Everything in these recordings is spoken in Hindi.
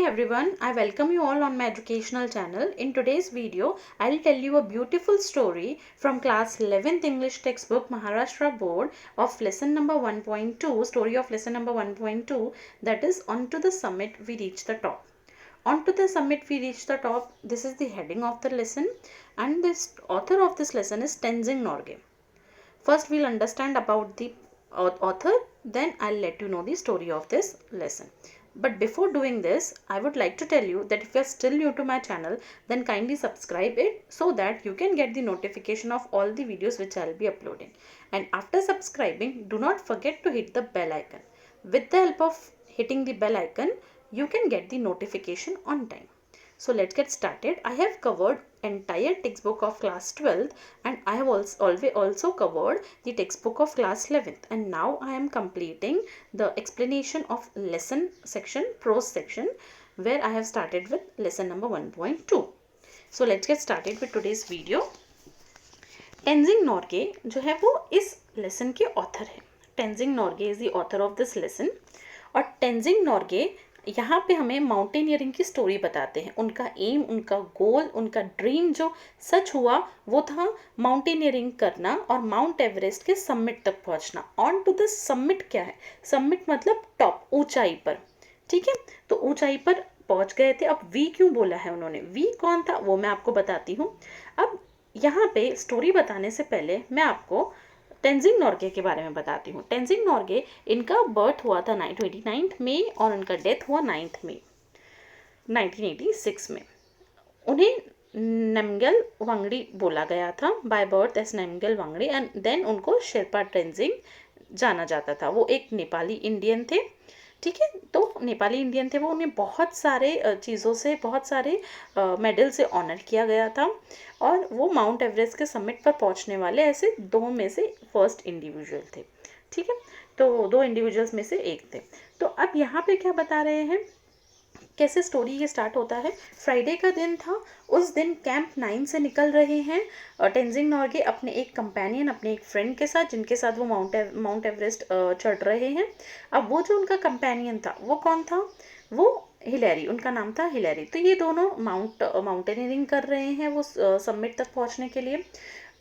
everyone, I welcome you all on my educational channel. In today's video, I'll tell you a beautiful story from class 11th English textbook Maharashtra board of lesson number 1.2, story of lesson number 1.2, that is onto the summit we reach the top. Onto the summit we reach the top, this is the heading of the lesson, and this author of this lesson is Tenzing Norgay. First we'll understand about the author, then I'll let you know the story of this lesson. But before doing this, I would like to tell you that if you are still new to my channel, then kindly subscribe it so that you can get the notification of all the videos which I'll be uploading. And after subscribing, do not forget to hit the bell icon. With the help of hitting the bell icon, you can get the notification on time. So let's get started. I have covered entire textbook of class 12th and I have also covered the textbook of class 11th, and now I am completing the explanation of lesson section, prose section, where I have started with lesson number 1.2. So let's get started with today's video. Tenzing Norgay जो है वो इस लेसन के ऑथर है. Tenzing Norgay is the author of this lesson. और टेंजिंग नॉर्गे यहाँ पे हमें माउंटेनियरिंग की स्टोरी बताते हैं. उनका एम, उनका गोल, उनका ड्रीम जो सच हुआ वो था माउंटेनियरिंग करना और माउंट एवरेस्ट के समिट तक पहुँचना. ऑन टू द समिट क्या है? समिट मतलब टॉप, ऊंचाई पर. ठीक है, तो ऊंचाई पर पहुँच गए थे. अब वी क्यों बोला है उन्होंने? वी कौन था वो मैं आपको बताती हूँ. अब यहाँ पे स्टोरी बताने से पहले मैं आपको टेंजिंग नॉर्गे के बारे में बताती हूँ. टेंजिंग नॉर्गे, इनका बर्थ हुआ था 29 मई और उनका डेथ हुआ 9 मई 1986 में. उन्हें नमग्याल वांगडी बोला गया था, बाय बर्थ एस नमग्याल वांगडी, एंड देन उनको शेरपा टेंजिंग जाना जाता था. वो एक नेपाली इंडियन थे. ठीक है, तो नेपाली इंडियन थे वो. उन्हें बहुत सारे चीज़ों से, बहुत सारे मेडल से ऑनर किया गया था और वो माउंट एवरेस्ट के समिट पर पहुंचने वाले ऐसे दो में से फर्स्ट इंडिविजुअल थे. ठीक है, तो दो इंडिविजुअल्स में से एक थे. तो अब यहाँ पे क्या बता रहे हैं, कैसे स्टोरी ये स्टार्ट होता है. फ्राइडे का दिन था. उस दिन कैंप 9 से निकल रहे हैं टेंजिंग नॉर्गे अपने एक कंपेनियन, अपने एक फ्रेंड के साथ, जिनके साथ वो माउंट एवरेस्ट चढ़ रहे हैं. अब वो जो उनका कंपेनियन था वो कौन था? वो हिलेरी, उनका नाम था हिलेरी. तो ये दोनों माउंटेनियरिंग कर रहे हैं वो समिट तक पहुंचने के लिए.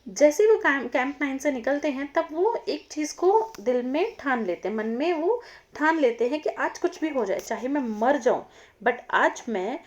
जैसे वो कैंप 9 से निकलते हैं तब वो एक चीज़ को दिल में ठान लेते हैं, मन में वो ठान लेते हैं कि आज कुछ भी हो जाए, चाहे मैं मर जाऊं, बट आज मैं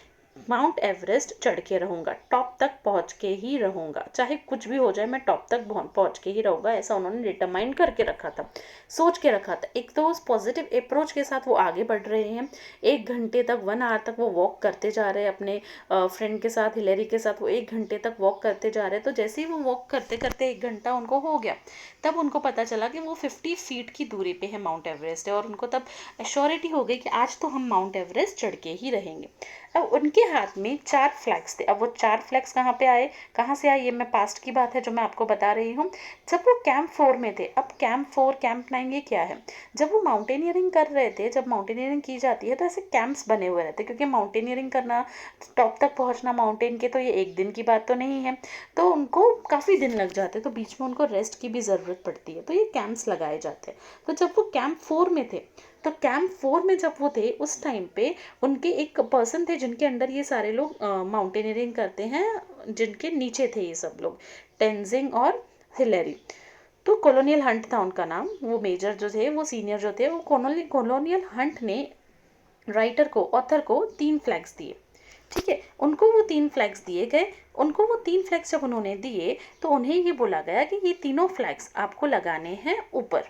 माउंट एवरेस्ट चढ़ के रहूँगा, टॉप तक पहुँच के ही रहूँगा, चाहे कुछ भी हो जाए मैं टॉप तक पहुँच के ही रहूँगा. ऐसा उन्होंने डिटरमाइन करके रखा था, सोच के रखा था. एक तो उस पॉजिटिव अप्रोच के साथ वो आगे बढ़ रहे हैं. 1 घंटे तक, 1 आवर तक वो वॉक करते जा रहे हैं अपने फ्रेंड के साथ, हिलेरी के साथ. वो 1 घंटे तक वॉक करते जा रहे हैं. तो जैसे ही वो वॉक करते करते 1 घंटा उनको हो गया, तब उनको पता चला कि वो 50 फीट की दूरी पे है माउंट एवरेस्ट है. और उनको तब एश्योरिटी हो गई कि आज तो हम माउंट एवरेस्ट चढ़ के ही रहेंगे. अब उनके हाथ में 4 फ्लैग्स थे. अब वो 4 फ्लैग्स कहाँ पे आए, कहाँ से आए, ये मैं पास्ट की बात है जो मैं आपको बता रही हूँ. जब वो कैंप 4 में थे. अब कैंप 4, कैंप 9 ये क्या है? जब वो माउंटेनियरिंग कर रहे थे, जब माउंटेनियरिंग की जाती है तो ऐसे कैंप्स बने हुए रहते हैं, क्योंकि माउंटेनियरिंग करना, टॉप तक पहुँचना माउंटेन के, तो ये एक दिन की बात तो नहीं है. तो उनको काफ़ी दिन लग जाते हैं, तो बीच में उनको रेस्ट की भी ज़रूरत पड़ती है. तो ये कैंप्स लगाए जाते हैं. तो जब वो कैंप 4 में थे, तो कैंप 4 में जब वो थे उस टाइम पे उनके एक पर्सन थे जिनके अंडर ये सारे लोग माउंटेनियरिंग करते हैं, जिनके नीचे थे ये सब लोग, टेंजिंग और हिलेरी. तो कॉलोनियल हंट था उनका नाम. वो मेजर जो थे, वो सीनियर जो थे, वो कॉलोनियल हंट ने राइटर को, ऑथर को 3 फ्लैग्स दिए. ठीक है, उनको वो 3 फ्लैग्स दिए गए. उनको वो 3 फ्लैग्स जब उन्होंने दिए तो उन्हें ये बोला गया कि ये तीनों फ्लैग्स आपको लगाने हैं ऊपर.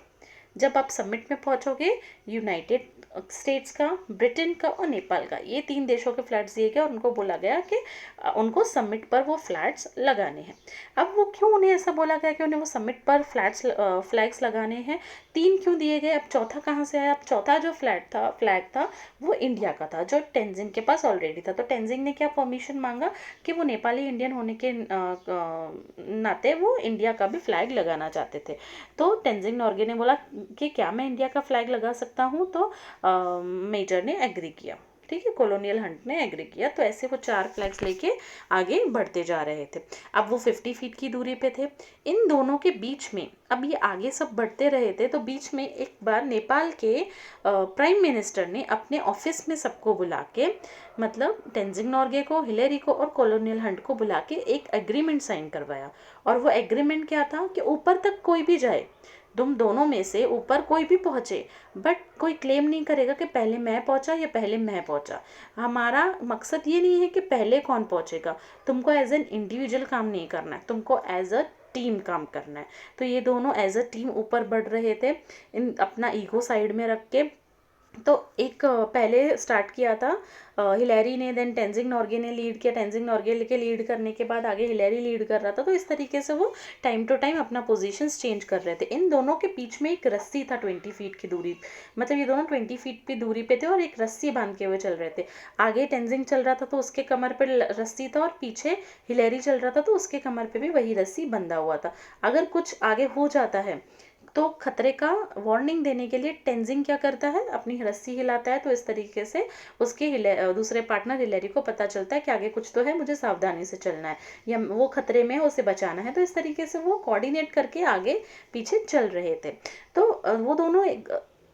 जब आप समिट में पहुंचोगे, यूनाइटेड स्टेट्स का, ब्रिटेन का और नेपाल का, ये 3 देशों के फ्लैग्स दिए गए और उनको बोला गया कि उनको समिट पर वो फ्लैग्स लगाने हैं. अब वो क्यों, उन्हें ऐसा बोला गया कि उन्हें वो समिट पर फ्लैग्स लगाने हैं? 3 क्यों दिए गए? अब चौथा कहाँ से आया? अब चौथा जो फ्लैग था वो इंडिया का था, जो टेंजिंग के पास ऑलरेडी था. तो टेंजिंग ने क्या परमिशन मांगा कि वो नेपाली इंडियन होने के नाते वो इंडिया का भी फ्लैग लगाना चाहते थे. तो टेंजिंग नॉर्गे ने बोला कि क्या मैं इंडिया का फ्लैग लगा सकता हूँ? तो मेजर ने एग्री किया. ठीक है, कॉलोनियल हंट ने एग्री किया। तो ऐसे वो 4 फ्लैग्स लेके आगे बढ़ते जा रहे थे। अब वो 50 फीट की दूरी पे थे। इन दोनों के बीच में अब ये आगे सब बढ़ते रहे थे, तो बीच में एक बार नेपाल के प्राइम मिनिस्टर ने अपने ऑफिस में सबको बुला के, मतलब तेंजिंग नोर्गे को, हिलेरी को और कॉलोनियल हंट को बुला के एक एग्रीमेंट साइन करवाया। और वो एग्रीमेंट क्या था कि ऊपर तक कोई भी जाए, तुम दोनों में से ऊपर कोई भी पहुंचे, बट कोई क्लेम नहीं करेगा कि पहले मैं पहुंचा या पहले मैं पहुंचा। हमारा मकसद ये नहीं है कि पहले कौन पहुंचेगा, तुमको एज एन इंडिविजुअल काम नहीं करना है, तुमको एज अ टीम काम करना है। तो ये दोनों एज अ टीम ऊपर बढ़ रहे थे, इन अपना ईगो साइड में रख के। तो एक पहले स्टार्ट किया था हिलेरी ने, देन तेंजिंग नोर्गे ने लीड किया। तेंजिंग नोर्गे के लीड करने के बाद आगे हिलेरी लीड कर रहा था। तो इस तरीके से वो टाइम टू टाइम अपना पोजीशंस चेंज कर रहे थे। इन दोनों के बीच में एक रस्सी था 20 फीट की दूरी, मतलब ये दोनों 20 फीट की दूरी पे थे और एक रस्सी बांध के हुए चल रहे थे। आगे तेंजिंग चल रहा था तो उसके कमर पे रस्सी था, और पीछे हिलेरी चल रहा था तो उसके कमर पे भी वही रस्सी बंधा हुआ था। अगर कुछ आगे हो जाता है तो खतरे का वार्निंग देने के लिए तेंजिंग क्या करता है, अपनी रस्सी हिलाता है। तो इस तरीके से उसके दूसरे पार्टनर हिलेरी को पता चलता है कि आगे कुछ तो है, मुझे सावधानी से चलना है, या वो खतरे में है, उसे बचाना है। तो इस तरीके से वो कोऑर्डिनेट करके आगे पीछे चल रहे थे। तो वो दोनों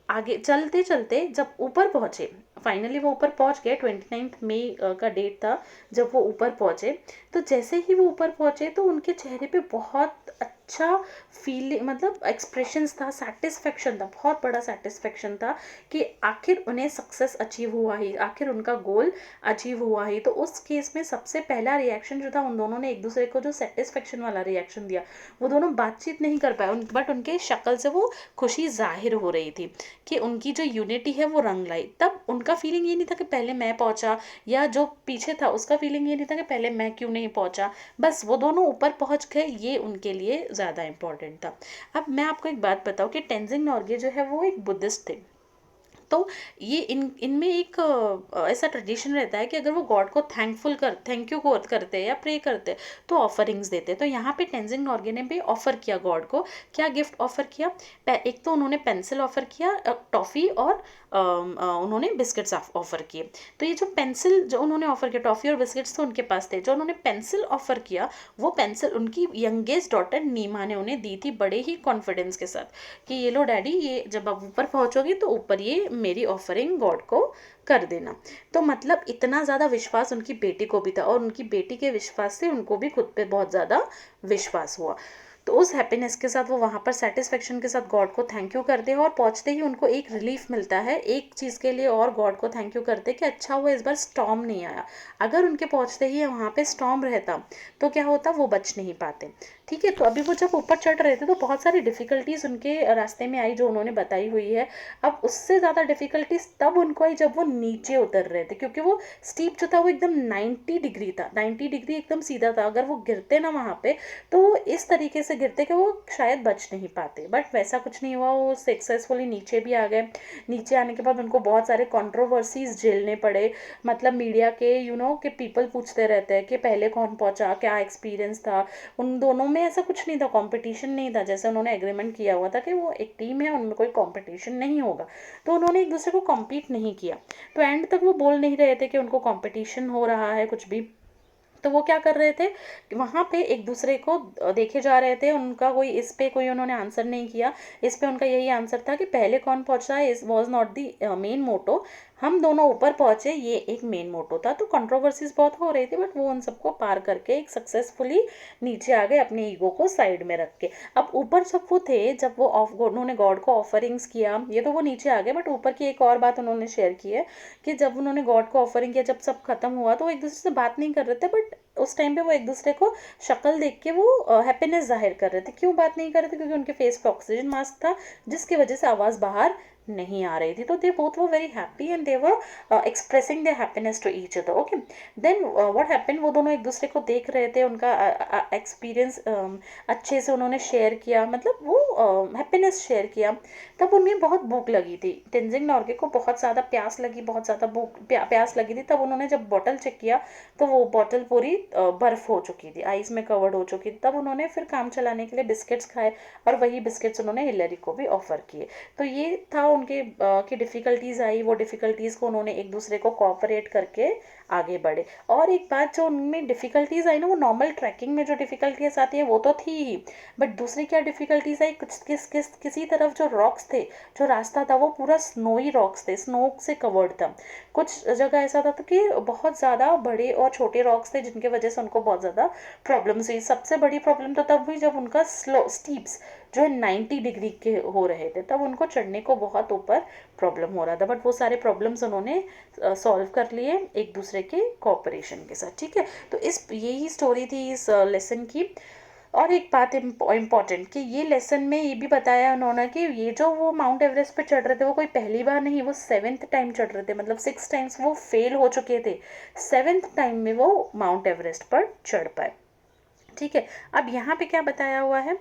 आगे चलते चलते जब ऊपर पहुंचे, फाइनली वो ऊपर पहुंच गए। 29 मई का डेट था जब वो ऊपर पहुंचे। तो जैसे ही वो ऊपर पहुंचे तो उनके चेहरे पे बहुत अच्छा फीलिंग, मतलब एक्सप्रेशंस था, सेटिस्फेक्शन था, बहुत बड़ा सेटिस्फेक्शन था कि आखिर उन्हें सक्सेस अचीव हुआ ही, आखिर उनका गोल अचीव हुआ ही। तो उस केस में सबसे पहला रिएक्शन जो था, उन दोनों ने एक दूसरे को जो सेटिस्फेक्शन वाला रिएक्शन दिया, वो दोनों बातचीत नहीं कर पाए, बट उनके शक्ल से वो खुशी जाहिर हो रही थी कि उनकी जो यूनिटी है वो रंग लाई। तब उनका फीलिंग ये नहीं था कि पहले मैं पहुंचा, या जो पीछे था उसका फीलिंग ये नहीं था कि पहले मैं क्यों नहीं पहुंचा, बस वो दोनों ऊपर पहुंच गए, ये उनके लिए ज़्यादा इंपॉर्टेंट था। अब मैं आपको एक बात बताऊं कि तेंजिंग नोर्गे जो है वो एक बुद्धिस्ट थे। तो ये इनमें एक ऐसा ट्रेडिशन रहता है कि अगर वो गॉड को थैंक यू करते हैं या प्रे करते हैं तो ऑफरिंग्स देते हैं। तो यहाँ पे तेंजिंग नोर्गे ने भी ऑफर किया गॉड को। क्या गिफ्ट ऑफर किया? एक तो उन्होंने पेंसिल ऑफर किया, टॉफ़ी, और उन्होंने बिस्किट्स ऑफर किए। तो ये जो पेंसिल जो उन्होंने ऑफर किया, टॉफ़ी और बिस्किट्स तो उनके पास थे, जो उन्होंने पेंसिल ऑफर किया वो पेंसिल उनकी यंगेस्ट डॉटर नीमा ने उन्हें दी थी, बड़े ही कॉन्फिडेंस के साथ कि ये लो डैडी, ये जब आप ऊपर पहुंचोगे तो ऊपर ये मेरी ऑफरिंग गॉड को कर देना। तो मतलब इतना ज़्यादा विश्वास उनकी बेटी को भी था, और उनकी बेटी के विश्वास से उनको भी खुद पे बहुत ज़्यादा विश्वास हुआ। तो उस हैप्पीनेस के साथ वो वहाँ पर सेटिस्फेक्शन के साथ गॉड को थैंक यू करते हैं, और पहुँचते ही उनको एक रिलीफ मिलता है एक चीज़ के लिए, और गॉड को थैंक यू करते हैं कि अच्छा हुआ इस बार स्टॉर्म नहीं आया। अगर उनके पहुँचते ही वहाँ पे स्टॉर्म रहता तो क्या होता, वो बच नहीं पाते। ठीक है, तो अभी वो जब ऊपर चढ़ रहे थे तो बहुत सारी डिफ़िकल्टीज़ उनके रास्ते में आई जो उन्होंने बताई हुई है। अब उससे ज़्यादा डिफ़िकल्टीज़ तब उनको आई जब वो नीचे उतर रहे थे, क्योंकि वो स्टीप जो था वो एकदम 90 डिग्री था, 90 डिग्री एकदम सीधा था। अगर वो गिरते ना वहाँ पे तो वो इस तरीके से गिरते कि वो शायद बच नहीं पाते, बट वैसा कुछ नहीं हुआ, वो सक्सेसफुली नीचे भी आ गए। नीचे आने के बाद उनको बहुत सारे कंट्रोवर्सीज झेलने पड़े, मतलब मीडिया के कि पीपल पूछते रहते हैं कि पहले कौन पहुंचा, क्या एक्सपीरियंस था। उन दोनों में ऐसा कुछ नहीं था, कंपटीशन नहीं था, जैसे उन्होंने एग्रीमेंट किया हुआ था कि वो एक टीम है, उनमें कोई कंपटीशन नहीं होगा। तो उन्होंने एक दूसरे को कॉम्पीट नहीं किया। तो एंड तक वो बोल नहीं रहे थे कि उनको कंपटीशन हो रहा है कुछ भी। तो वो क्या कर रहे थे, वहाँ पे एक दूसरे को देखे जा रहे थे। उनका कोई इस पे कोई उन्होंने आंसर नहीं किया। इस पे उनका यही आंसर था कि पहले कौन पहुंचा है इस was not the main motto, हम दोनों ऊपर पहुंचे ये एक मेन मोटो था। तो कंट्रोवर्सीज बहुत हो रही थी, बट वो उन सबको पार करके एक सक्सेसफुली नीचे आ गए अपने ईगो को साइड में रख के। अब ऊपर जब वो थे, जब वो उन्होंने गॉड को ऑफरिंग्स किया, ये तो वो नीचे आ गए, बट ऊपर की एक और बात उन्होंने शेयर की है कि जब उन्होंने गॉड को ऑफरिंग किया, जब सब खत्म हुआ तो वो एक दूसरे से बात नहीं कर रहे थे, बट उस टाइम पे वो एक दूसरे को शक्ल देख के वो हैप्पीनेस जाहिर कर रहे थे। क्यों बात नहीं कर रहे थे? क्योंकि उनके फेस पे ऑक्सीजन मास्क था जिसकी वजह से आवाज़ बाहर नहीं आ रही थी। तो they both were very happy and they were expressing their happiness to each other. Okay, then what happened, वो दोनों एक दूसरे को देख रहे थे, उनका एक्सपीरियंस अच्छे से उन्होंने शेयर किया, मतलब वो हैप्पीनेस शेयर किया। तब उन्हें बहुत भूख लगी थी, तेंजिंग नोर्गे को बहुत ज़्यादा प्यास लगी, बहुत ज़्यादा प्यास लगी थी। तब उन्होंने जब बॉटल चेक किया तो वो बॉटल पूरी बर्फ़ हो चुकी थी, आइस में कवर्ड हो चुकी थी। तब उन्होंने फिर काम चलाने के लिए बिस्किट्स खाए, और वही बिस्किट्स उन्होंने हिलेरी को भी ऑफ़र किए। तो ये था उनके की डिफ़िकल्टीज़ आई, वो डिफ़िकल्टीज़ को उन्होंने एक दूसरे को कोऑपरेट करके आगे बढ़े। और एक बात जो उनमें डिफ़िकल्टीज़ आई ना, वो नॉर्मल ट्रैकिंग में जो डिफ़िकल्टीज़ आती है वो तो थी ही, बट दूसरी क्या डिफ़िकल्टीज़ आई, कुछ किसी तरफ जो रॉक्स थे, जो रास्ता था वो पूरा स्नोई रॉक्स थे, स्नो से कवर्ड था। कुछ जगह ऐसा था कि बहुत ज़्यादा बड़े और छोटे रॉक्स थे जिनकी वजह से उनको बहुत ज़्यादा प्रॉब्लम्स हुई। सबसे बड़ी प्रॉब्लम तो तब हुई जब उनका स्टीप्स जो है 90 डिग्री के हो रहे थे, तब उनको चढ़ने को बहुत ऊपर प्रॉब्लम हो रहा था, बट वो सारे प्रॉब्लम्स उन्होंने सॉल्व कर लिए एक दूसरे के कोऑपरेशन के साथ। ठीक है, तो इस यही स्टोरी थी इस लेसन की। और एक बात इम्पॉर्टेंट कि ये लेसन में ये भी बताया उन्होंने कि ये जो वो माउंट एवरेस्ट पे चढ़ रहे थे वो कोई पहली बार नहीं, वो 7th टाइम चढ़ रहे थे, मतलब 6 टाइम्स वो फेल हो चुके थे, 7th टाइम में वो माउंट एवरेस्ट पर चढ़ पाए। ठीक है, अब यहाँ पे क्या बताया हुआ है,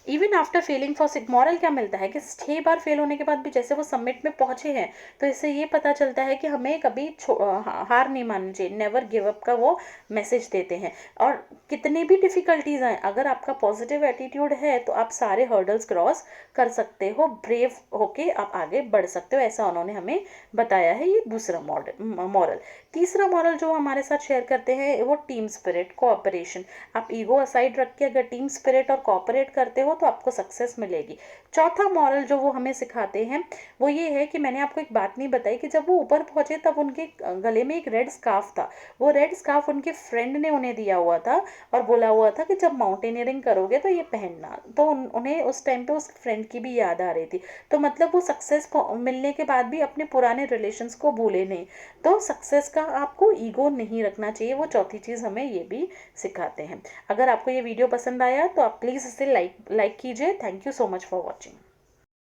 even after failing for six, moral क्या मिलता है कि 6 बार फेल होने के बाद भी जैसे वो समिट में पहुंचे हैं, तो इससे ये पता चलता है कि हमें कभी हार नहीं माननी चाहिए, नेवर गिव अप का वो मैसेज देते हैं। और कितनी भी डिफ़िकल्टीज आए, अगर आपका पॉजिटिव एटीट्यूड है तो आप सारे हर्डल्स क्रॉस कर सकते हो, ब्रेव होके आप आगे बढ़ सकते हो, ऐसा उन्होंने हमें बताया है। ये दूसरा मॉरल। तीसरा मॉरल जो हमारे साथ शेयर करते हैं वो टीम स्पिरिट, कोऑपरेशन। आप ईगो असाइड रख के अगर टीम स्पिरिट और कोऑपरेट करते हो तो आपको सक्सेस मिलेगी। चौथा मॉरल जो वो हमें सिखाते हैं वो ये है कि मैंने आपको एक बात नहीं बताई कि जब वो ऊपर पहुंचे तब उनके गले में एक रेड स्कार्फ था, वो रेड स्कार्फ उनके फ्रेंड ने उन्हें दिया हुआ था और बोला हुआ था कि जब माउंटेनियरिंग करोगे तो ये पहनना। तो उन्हें उस टाइम पे उस फ्रेंड की भी याद आ रही थी, तो मतलब वो सक्सेस मिलने के बाद भी अपने पुराने रिलेशंस को भूले नहीं। तो सक्सेस का आपको ईगो नहीं रखना चाहिए, वो चौथी चीज़ हमें ये भी सिखाते हैं। अगर आपको ये वीडियो पसंद आया तो आप प्लीज़ इसे लाइक कीजिए। Thank you so much for watching.